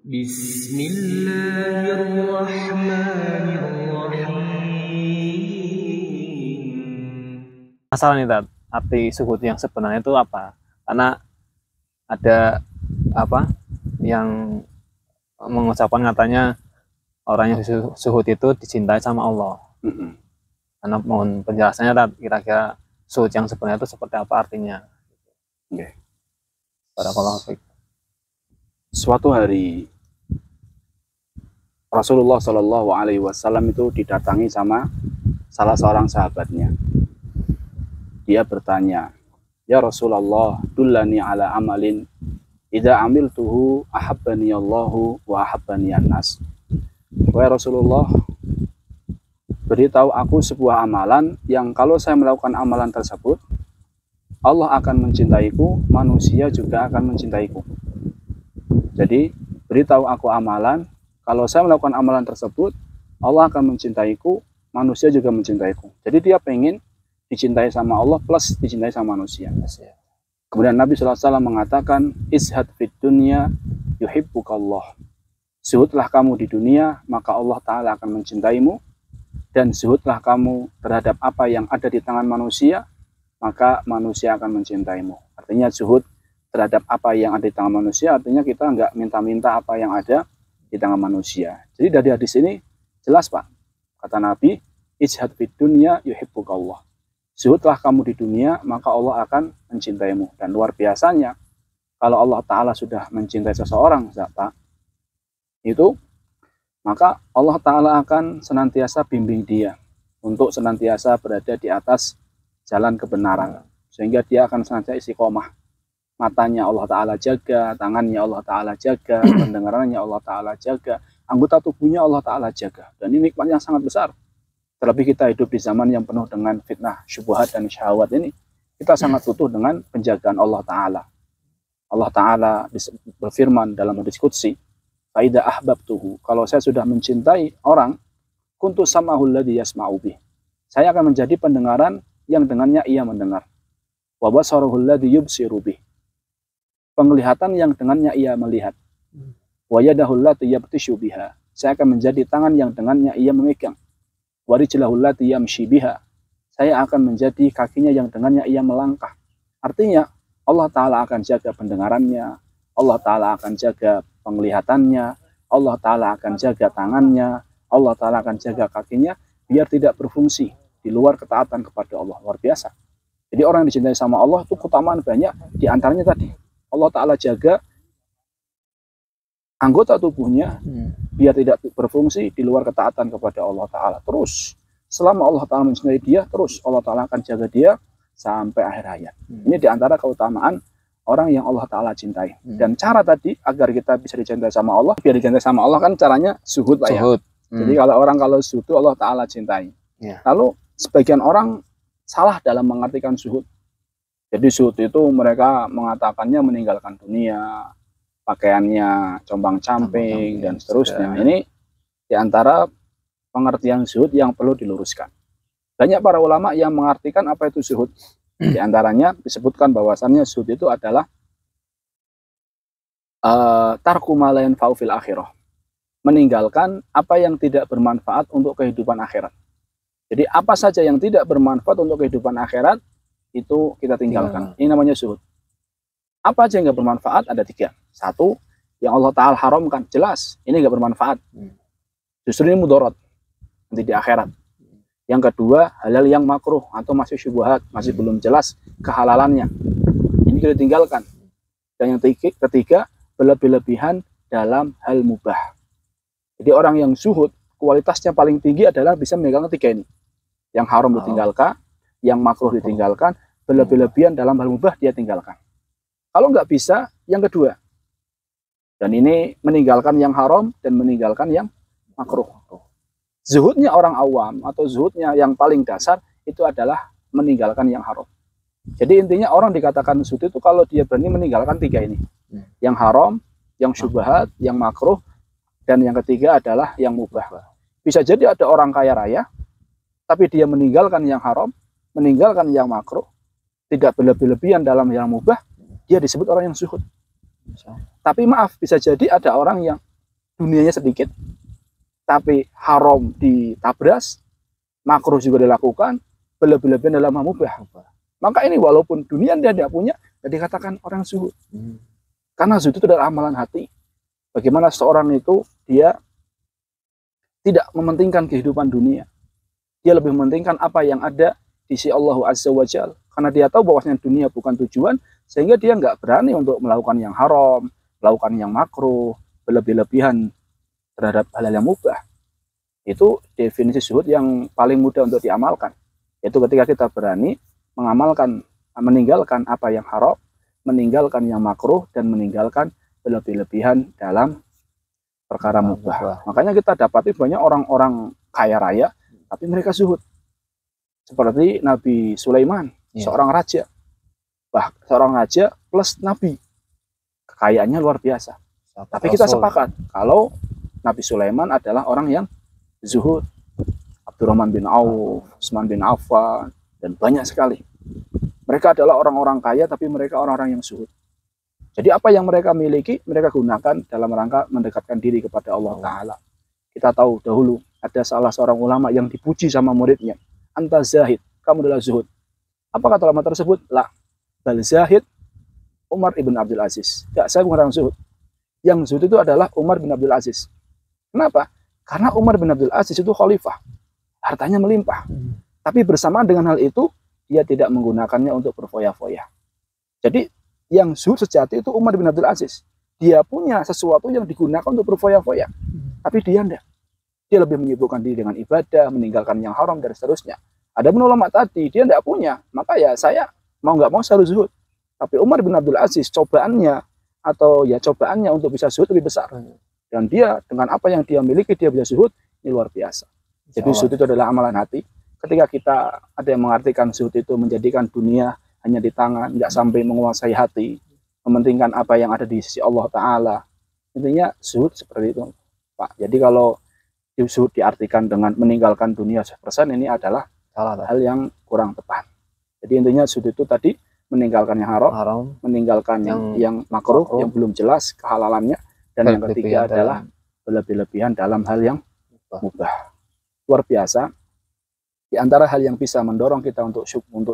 Bismillahirrahmanirrahim. Masalah nih, Tat. Arti suhud yang sebenarnya itu apa? Karena ada apa yang mengucapkan katanya orang yang suhud itu dicintai sama Allah. Karena mohon penjelasannya, Tat, kira-kira suhud yang sebenarnya itu seperti apa artinya? Okay. Barakallahu fiik. Suatu hari Rasulullah Shallallahu Alaihi Wasallam itu didatangi sama salah seorang sahabatnya. Dia bertanya, "Ya Rasulullah, dullani ala amalin idza amiltuhu ahabbani Allahu wa ahabbani an-nas." Wahai Rasulullah, beritahu aku sebuah amalan yang kalau saya melakukan amalan tersebut, Allah akan mencintaiku, manusia juga akan mencintaiku. Jadi, beritahu aku amalan, kalau saya melakukan amalan tersebut, Allah akan mencintaiku, manusia juga mencintaiku. Jadi dia pengen dicintai sama Allah plus dicintai sama manusia. Kemudian Nabi SAW mengatakan, "Izhad fid dunya yuhibbukallah." Zuhudlah kamu di dunia, maka Allah Ta'ala akan mencintaimu. Dan zuhudlah kamu terhadap apa yang ada di tangan manusia, maka manusia akan mencintaimu. Artinya zuhud terhadap apa yang ada di tangan manusia, artinya kita nggak minta-minta apa yang ada di tangan manusia. Jadi dari hadis ini jelas, Pak. Kata Nabi, "Izhad fid dunya yuhibbukallah." Zuhudlah kamu di dunia, maka Allah akan mencintaimu. Dan luar biasanya, kalau Allah Ta'ala sudah mencintai seseorang, Pak, itu, maka Allah Ta'ala akan senantiasa bimbing dia untuk senantiasa berada di atas jalan kebenaran. Sehingga dia akan senantiasa istiqomah. Matanya Allah Ta'ala jaga, tangannya Allah Ta'ala jaga, pendengarannya Allah Ta'ala jaga, anggota tubuhnya Allah Ta'ala jaga. Dan ini nikmat yang sangat besar. Terlebih kita hidup di zaman yang penuh dengan fitnah, syubhat, dan syahwat ini, kita sangat butuh dengan penjagaan Allah Ta'ala. Allah Ta'ala berfirman dalam hadis qudsi, "Faida ahbabtuhu." Kalau saya sudah mencintai orang, kuntu samahul ladzi yasma'u bih. Saya akan menjadi pendengaran yang dengannya ia mendengar. Wa basaruhul ladzi yubsiru bih. Penglihatan yang dengannya ia melihat. Wa yadahul ladzi yabtishu biha. Saya akan menjadi tangan yang dengannya ia memegang. Wa rijlahul ladzi yamshi biha. Saya akan menjadi kakinya yang dengannya ia melangkah. Artinya Allah Ta'ala akan jaga pendengarannya, Allah Ta'ala akan jaga penglihatannya, Allah Ta'ala akan jaga tangannya, Allah Ta'ala akan jaga kakinya biar tidak berfungsi di luar ketaatan kepada Allah. Luar biasa. Jadi orang yang dicintai sama Allah itu keutamaan banyak. Di antaranya tadi, Allah Ta'ala jaga anggota tubuhnya biar tidak berfungsi di luar ketaatan kepada Allah Ta'ala. Terus, selama Allah Ta'ala mencintai dia, terus Allah Ta'ala akan jaga dia sampai akhir hayat. Ini diantara keutamaan orang yang Allah Ta'ala cintai. Dan cara tadi, agar kita bisa dicintai sama Allah, biar dicintai sama Allah kan caranya zuhud, Pak, ya. Jadi kalau zuhud itu Allah Ta'ala cintai. Lalu, sebagian orang salah dalam mengartikan zuhud. Jadi zuhud itu mereka mengatakannya meninggalkan dunia, pakaiannya compang-camping, dan seterusnya. Ini diantara pengertian zuhud yang perlu diluruskan. Banyak para ulama yang mengartikan apa itu zuhud. Di antaranya disebutkan bahwasannya zuhud itu adalah tarku ma la yanfa'u fil akhirah. Meninggalkan apa yang tidak bermanfaat untuk kehidupan akhirat. Jadi apa saja yang tidak bermanfaat untuk kehidupan akhirat, itu kita tinggalkan. Ini namanya zuhud. Apa aja yang nggak bermanfaat? Ada 3. 1, yang Allah Ta'ala haramkan, jelas ini nggak bermanfaat. Justru ini mudarat nanti di akhirat. Yang kedua, halal yang makruh atau masih syubhat, masih belum jelas kehalalannya. Ini kita tinggalkan. Dan yang ketiga, berlebih-lebihan dalam hal mubah. Jadi orang yang zuhud, kualitasnya paling tinggi adalah bisa memegang 3 ini. Yang haram ditinggalkan, yang makruh ditinggalkan, berlebih-lebihan dalam hal mubah dia tinggalkan. Kalau nggak bisa, yang kedua. Dan ini meninggalkan yang haram dan meninggalkan yang makruh. Zuhudnya orang awam atau zuhudnya yang paling dasar itu adalah meninggalkan yang haram. Jadi intinya orang dikatakan zuhud itu kalau dia berani meninggalkan 3 ini. Yang haram, yang syubhat, yang makruh, dan yang ketiga adalah yang mubah. Bisa jadi ada orang kaya raya, tapi dia meninggalkan yang haram, meninggalkan yang makruh, tidak berlebih-lebihan dalam yang mubah, dia disebut orang yang zuhud. Tapi maaf, bisa jadi ada orang yang dunianya sedikit, tapi haram ditabras, makruh juga dilakukan, berlebihan dalam mubah. Maka ini walaupun dunia dia tidak punya, jadi dikatakan orang zuhud. Karena zuhud itu adalah amalan hati. Bagaimana seorang itu dia tidak mementingkan kehidupan dunia. Dia lebih mementingkan apa yang ada di sisi Allah Azza wa Jalla. Karena dia tahu bahwasanya dunia bukan tujuan, sehingga dia nggak berani untuk melakukan yang haram, melakukan yang makruh, berlebihan terhadap hal-hal yang mubah. Itu definisi zuhud yang paling mudah untuk diamalkan. Yaitu ketika kita berani mengamalkan, meninggalkan apa yang haram, meninggalkan yang makruh, dan meninggalkan berlebihan dalam perkara mubah. Makanya kita dapati banyak orang-orang kaya raya, tapi mereka zuhud. Seperti Nabi Sulaiman, seorang raja. Seorang raja plus nabi. Kekayaannya luar biasa. Tapi kita sepakat, kalau Nabi Sulaiman adalah orang yang zuhud. Abdurrahman bin Auf, Utsman bin Affan, dan banyak sekali. Mereka adalah orang-orang kaya, tapi mereka orang-orang yang zuhud. Jadi apa yang mereka miliki, mereka gunakan dalam rangka mendekatkan diri kepada Allah Ta'ala. Kita tahu dahulu, ada salah seorang ulama yang dipuji sama muridnya. Anta zahid, kamu adalah zuhud. Apa kata ulama tersebut? La, bal zahid Umar ibn Abdul Aziz. Ya, saya bukan orang zuhud. Yang zuhud itu adalah Umar bin Abdul Aziz. Kenapa? Karena Umar bin Abdul Aziz itu khalifah. Hartanya melimpah. Tapi bersamaan dengan hal itu, dia tidak menggunakannya untuk berfoya-foya. Jadi, yang zuhud sejati itu Umar bin Abdul Aziz. Dia punya sesuatu yang digunakan untuk berfoya-foya. Tapi dia tidak. Dia lebih menyibukkan diri dengan ibadah, meninggalkan yang haram, dan seterusnya. Ada ulama tadi, dia tidak punya. Maka ya saya mau nggak mau harus zuhud. Tapi Umar bin Abdul Aziz, cobaannya untuk bisa zuhud lebih besar. Dan dia dengan apa yang dia miliki, dia bisa zuhud, ini luar biasa. Jadi zuhud itu adalah amalan hati. Ketika kita ada yang mengartikan zuhud itu menjadikan dunia hanya di tangan, nggak sampai menguasai hati, mementingkan apa yang ada di sisi Allah Ta'ala. Intinya zuhud seperti itu, Pak. Jadi kalau zuhud diartikan dengan meninggalkan dunia 100%, ini adalah hal yang kurang tepat. Jadi intinya zuhud itu tadi meninggalkan yang haram, meninggalkan yang makruh, yang belum jelas kehalalannya, dan yang ketiga adalah berlebihan dalam hal yang mubah. Luar biasa. Di antara hal yang bisa mendorong kita untuk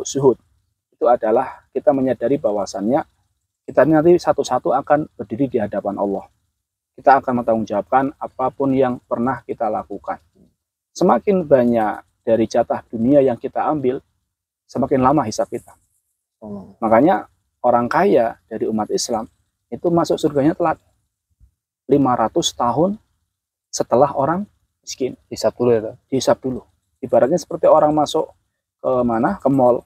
zuhud itu adalah kita menyadari bahwasannya kita nanti satu-satu akan berdiri di hadapan Allah. Kita akan bertanggungjawabkan apapun yang pernah kita lakukan. Semakin banyak dari jatah dunia yang kita ambil, semakin lama hisab kita. Makanya orang kaya dari umat Islam itu masuk surganya telat. 500 tahun setelah orang miskin. Hisab dulu ya. Dihisab dulu. Ibaratnya seperti orang masuk ke mana? Ke mall.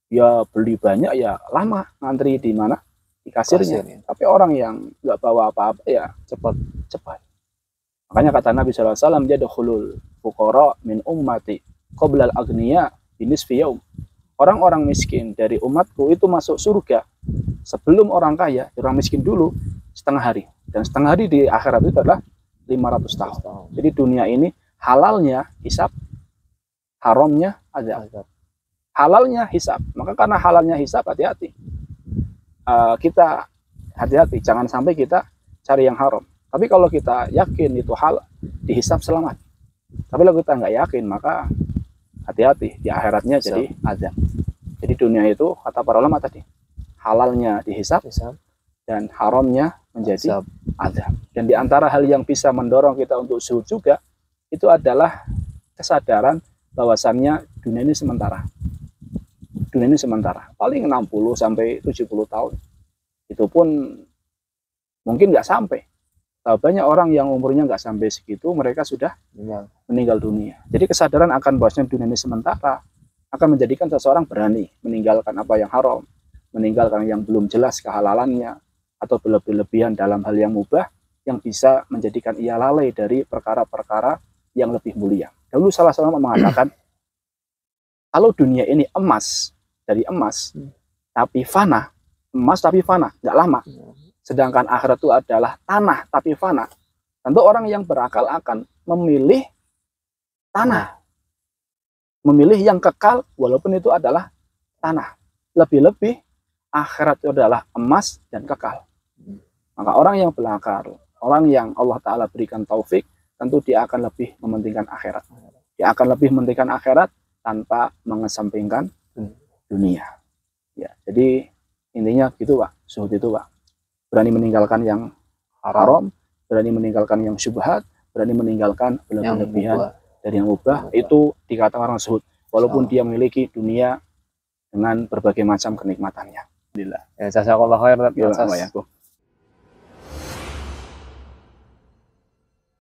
Ya beli banyak ya lama ngantri di mana? Di kasirnya. Tapi orang yang nggak bawa apa-apa ya cepat. Makanya kata Nabi SAW, yadkhulul fuqara min ummati qoblal agniya binisfi yaum. Orang-orang miskin dari umatku itu masuk surga sebelum orang kaya. Orang miskin dulu setengah hari. Dan setengah hari di akhirat itu adalah 500 tahun. Jadi dunia ini halalnya hisab, haramnya azab. Halalnya hisab. Maka karena halalnya hisab, hati-hati. Kita hati-hati, jangan sampai kita cari yang haram. Tapi kalau kita yakin itu halal, dihisab selamat. Tapi kalau kita nggak yakin, maka hati-hati, di akhiratnya jadi azab. Jadi dunia itu, kata para ulama tadi, halalnya dihisab, dan haramnya menjadi azab. Dan di antara hal yang bisa mendorong kita untuk zuhud juga, itu adalah kesadaran bahwasannya dunia ini sementara. Dunia ini sementara, paling 60 sampai 70 tahun. Itu pun mungkin nggak sampai. Banyak orang yang umurnya nggak sampai segitu, mereka sudah meninggal dunia. Jadi kesadaran akan bahwasanya dunia ini sementara akan menjadikan seseorang berani meninggalkan apa yang haram, meninggalkan yang belum jelas kehalalannya, atau berlebihan dalam hal yang mubah yang bisa menjadikan ia lalai dari perkara-perkara yang lebih mulia. Dahulu salah seorang mengatakan, kalau dunia ini emas, dari emas, tapi fana, emas tapi fana, nggak lama. Sedangkan akhirat itu adalah tanah tapi fana. Tentu orang yang berakal akan memilih tanah. Memilih yang kekal walaupun itu adalah tanah. Lebih-lebih akhirat itu adalah emas dan kekal. Maka orang yang orang yang Allah Ta'ala berikan taufik, tentu dia akan lebih mementingkan akhirat. Dia akan lebih mementingkan akhirat tanpa mengesampingkan dunia. Ya, jadi intinya gitu Pak, zuhud itu Pak. Berani meninggalkan yang haram, berani meninggalkan yang syubhat, berani meninggalkan berlebihan dari yang mubah, itu dikatakan orang zuhud. Walaupun dia memiliki dunia dengan berbagai macam kenikmatannya. Alhamdulillah. Ya, jazakallahu khair Ya, atas ya,